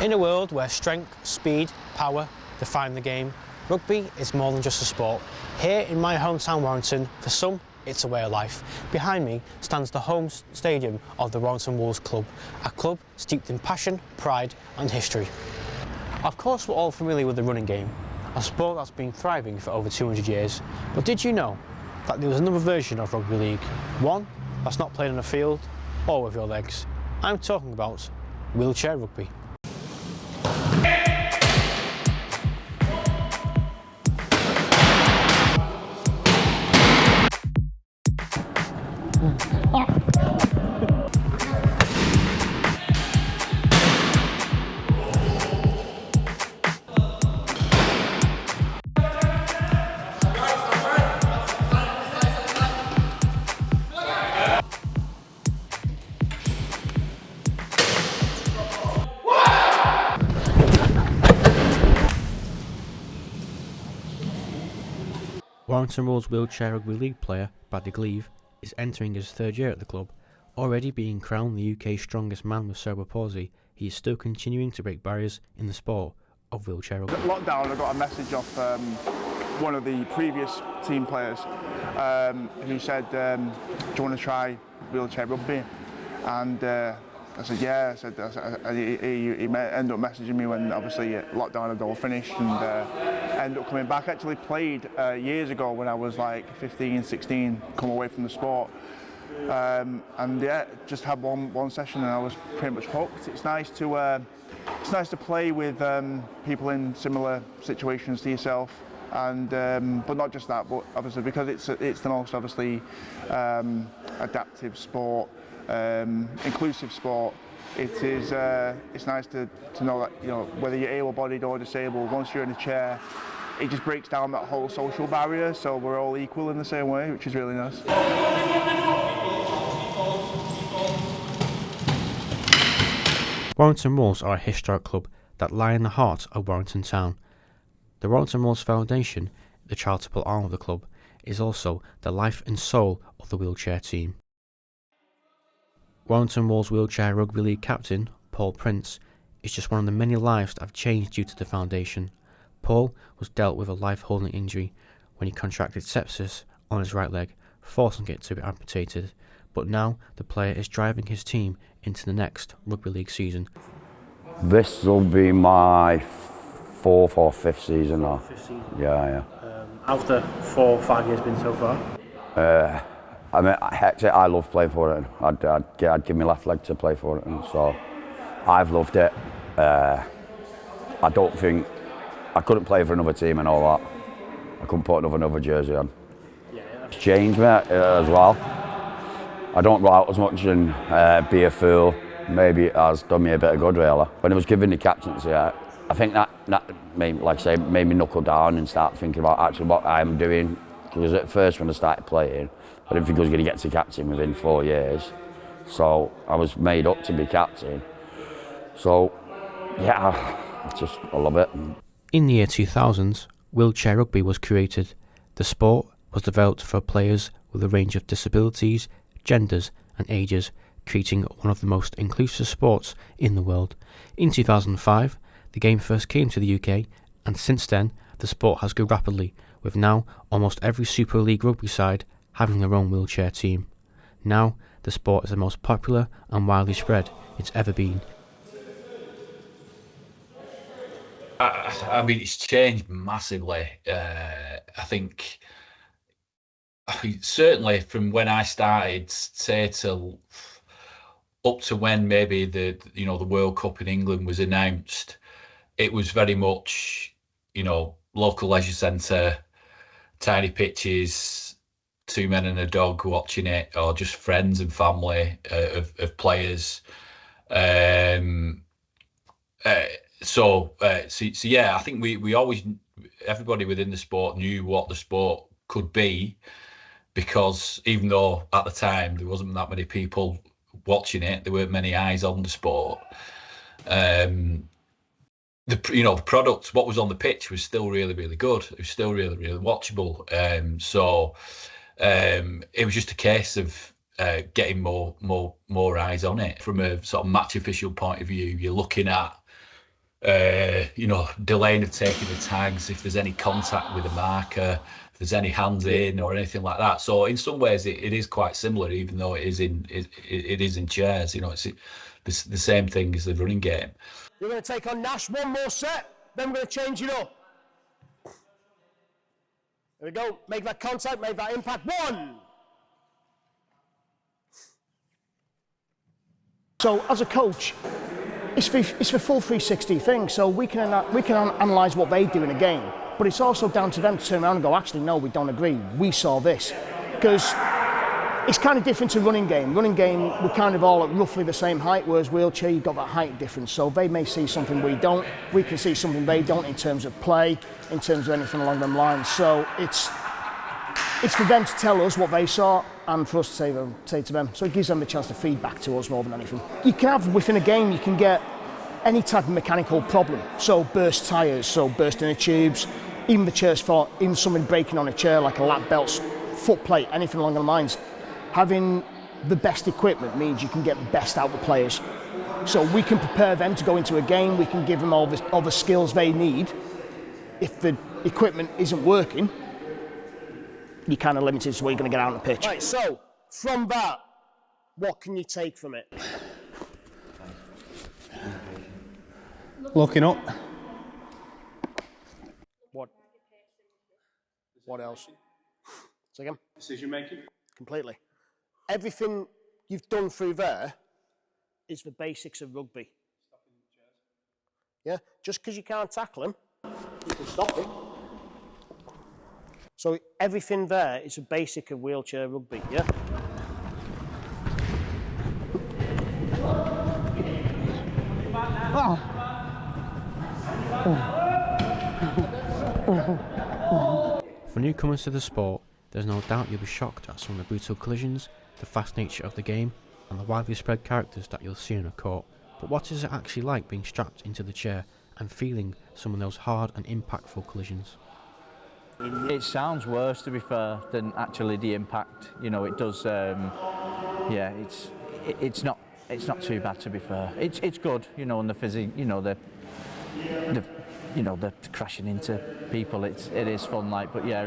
In a world where strength, speed, power define the game, rugby is more than just a sport. Here in my hometown Warrington, for some, it's a way of life. Behind me stands the home stadium of the Warrington Wolves club, a club steeped in passion, pride and history. Of course we're all familiar with the running game, a sport that's been thriving for over 200 years, but did you know that there was another version of rugby league, one that's not played on a field or with your legs? I'm talking about wheelchair rugby. Warrington Wolves Wheelchair Rugby League player Bradley Gleave is entering his third year at the club. Already being crowned the UK's strongest man with cerebral palsy, he is still continuing to break barriers in the sport of wheelchair rugby. At lockdown, I got a message off one of the previous team players who said, do you want to try wheelchair rugby? And I said, yeah. He ended up messaging me when obviously lockdown had all finished, and ended up coming back. Actually played years ago when I was like 15, 16, come away from the sport. And yeah, just had one session and I was pretty much hooked. It's nice to play with people in similar situations to yourself, and but not just that, but obviously because it's the most obviously adaptive sport, inclusive sport. It's nice to know that, you know, whether you're able-bodied or disabled, once you're in a chair, it just breaks down that whole social barrier, so we're all equal in the same way, which is really nice. Warrington Wolves are a historic club that lie in the heart of Warrington Town. The Warrington Wolves Foundation, the charitable arm of the club, is also the life and soul of the wheelchair team. Warrington Wolves Wheelchair Rugby League captain, Paul Prince, is just one of the many lives that have changed due to the foundation. Paul was dealt with a life-holding injury when he contracted sepsis on his right leg, forcing it to be amputated, but now the player is driving his team into the next rugby league season. This will be my fourth or fifth season now. Yeah. How's the 4 or 5 years been so far? I mean, I love playing for it. I'd give my left leg to play for it, and so I've loved it. I don't think I couldn't play for another team and all that. I couldn't put another jersey on. It's changed me as well. I don't go out as much and be a fool. Maybe it has done me a bit of good, really. When I was given the captaincy, I think that made, like I say, made me knuckle down and start thinking about actually what I'm doing. Because at first when I started playing, I didn't think I was going to get to captain within 4 years. So I was made up to be captain. So yeah, I love it. In the year 2000, wheelchair rugby was created. The sport was developed for players with a range of disabilities, genders and ages, creating one of the most inclusive sports in the world. In 2005, the game first came to the UK, and since then, the sport has grown rapidly, with now almost every Super League rugby side having their own wheelchair team. Now, the sport is the most popular and widely spread it's ever been. I mean, it's changed massively. I think certainly from when I started, say till up to when maybe the World Cup in England was announced, it was very much, local leisure centre, tiny pitches, 2 men and a dog watching it, or just friends and family of players. So yeah, I think we always, everybody within the sport knew what the sport could be, because even though at the time there wasn't that many people watching it, there weren't many eyes on the sport. The product, what was on the pitch, was still really, really good. It was still really, really watchable. It was just a case of getting more eyes on it. From a sort of match official point of view, you're looking at delaying of taking the tags, if there's any contact with a marker, if there's any hands in or anything like that. So in some ways it is quite similar, even though it is in chairs. It's the same thing as the running game. You're going to take on Nash, one more set, then we're going to change it up. There we go, make that contact, make that impact, 1! So as a coach, it's for full 360 thing, so we can analyse what they do in a game, but it's also down to them to turn around and go, actually, no, we don't agree, we saw this. Because it's kind of different to running game. Running game, we're kind of all at roughly the same height, whereas wheelchair, you've got that height difference. So they may see something we don't, we can see something they don't in terms of play, in terms of anything along them lines. So it's for them to tell us what they saw and for us to say to them. So it gives them the chance to feed back to us more than anything. You can have, within a game, you can get any type of mechanical problem. So burst tyres, so bursting the tubes, even the chair's fault, even something breaking on a chair like a lap belt, foot plate, anything along the lines. Having the best equipment means you can get the best out of the players. So we can prepare them to go into a game, we can give them all the skills they need. If the equipment isn't working, you're kind of limited to what you're going to get out on the pitch. Right, so from that, what can you take from it? Looking up. What else? Say again? Decision making? Completely. Everything you've done through there is the basics of rugby. Yeah, just because you can't tackle him, you can stop him. So everything there is a basic of wheelchair rugby, yeah? For newcomers to the sport, there's no doubt you'll be shocked at some of the brutal collisions, the fast nature of the game, and the widely spread characters that you'll see in a court. But what is it actually like being strapped into the chair and feeling some of those hard and impactful collisions? It sounds worse, to be fair, than actually the impact. It does. It's not too bad, to be fair. It's good, and the physics, the crashing into people. It is fun, but yeah,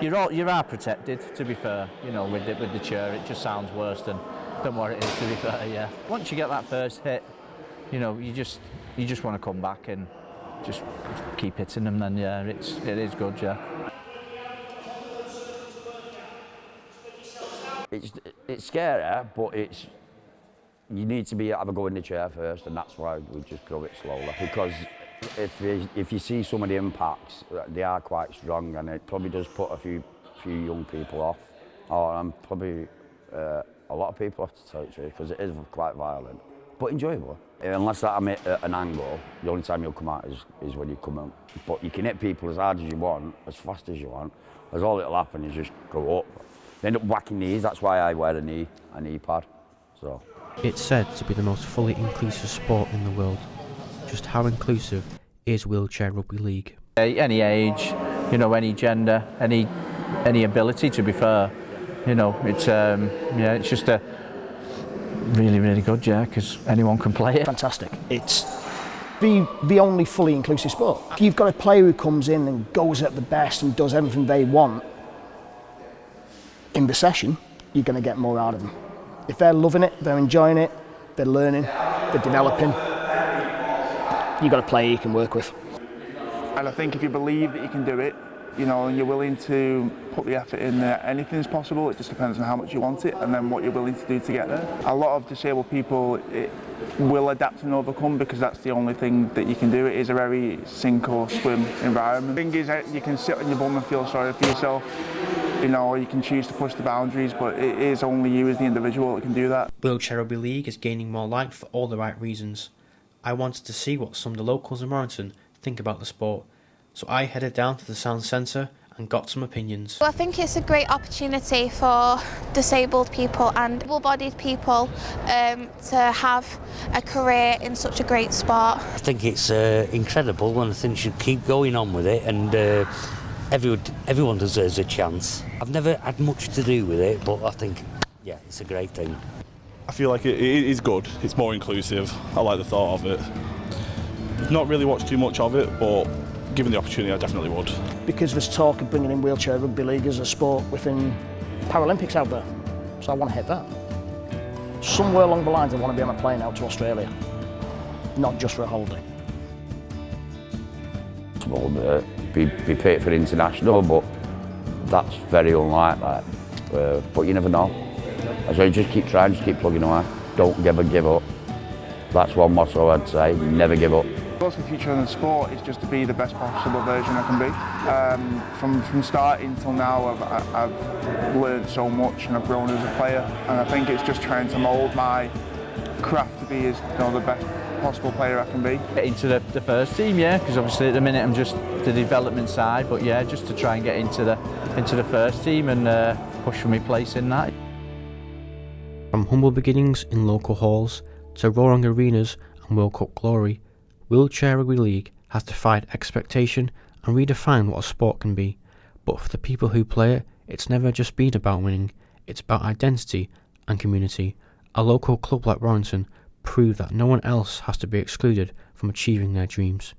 you are protected, to be fair. With the chair, it just sounds worse than what it is, to be fair. Yeah. Once you get that first hit, you just want to come back and just keep hitting them. Then yeah, it is good. Yeah. It's scary, but you need to have a go in the chair first, and that's why we just grow it slowly. Because if you see some of the impacts, they are quite strong, and it probably does put a few young people off, or probably a lot of people off, to tell you the truth, because it is quite violent, but enjoyable. Unless I'm at an angle, the only time you'll come out is when you come out. But you can hit people as hard as you want, as fast as you want. As all it'll happen is just go up. You end up whacking knees. That's why I wear a knee pad. So. It's said to be the most fully inclusive sport in the world. Just how inclusive is Wheelchair Rugby League? Any age, any gender, any ability, to be fair. It's just a really, really good, because anyone can play it. Fantastic. It's the only fully inclusive sport. If you've got a player who comes in and goes at the best and does everything they want in the session, you're going to get more out of them. If they're loving it, they're enjoying it, they're learning, they're developing, you've got a player you can work with. And I think if you believe that you can do it, and you're willing to put the effort in there, anything's possible. It just depends on how much you want it and then what you're willing to do to get there. A lot of disabled people will adapt and overcome, because that's the only thing that you can do. It is a very sink or swim environment. The thing is, you can sit on your bum and feel sorry for yourself, or you can choose to push the boundaries, but it is only you as the individual that can do that. Wheelchair Rugby League is gaining more light for all the right reasons. I wanted to see what some of the locals in Warrington think about the sport, so I headed down to the Sound Centre and got some opinions. Well, I think it's a great opportunity for disabled people and able-bodied people to have a career in such a great sport. I think it's incredible, and I think you should keep going on with it, and everyone deserves a chance. I've never had much to do with it, but I think, yeah, it's a great thing. I feel like it is good. It's more inclusive. I like the thought of it. Not really watched too much of it, but given the opportunity, I definitely would. Because there's talk of bringing in Wheelchair Rugby League as a sport within Paralympics out there. So I want to hit that. Somewhere along the lines I want to be on a plane out to Australia, not just for a holiday. Well, be paid for international, but that's very unlikely. But you never know. So you just keep trying, just keep plugging away. Don't ever give up. That's one motto I'd say, never give up. What's the future in the sport is just to be the best possible version I can be. From starting till now, I've learned so much and I've grown as a player, and I think it's just trying to mould my craft to be as the best possible player I can be. Get into the first team, yeah, because obviously at the minute I'm just the development side, but yeah, just to try and get into the first team and push for my place in that. From humble beginnings in local halls to roaring arenas and World Cup glory, Wheelchair Rugby League has defied expectation and redefined what a sport can be. But for the people who play it, it's never just been about winning, it's about identity and community. A local club like Warrington proved that no one else has to be excluded from achieving their dreams.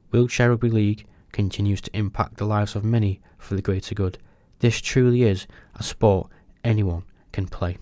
Wheelchair Rugby League continues to impact the lives of many for the greater good. This truly is a sport anyone can play.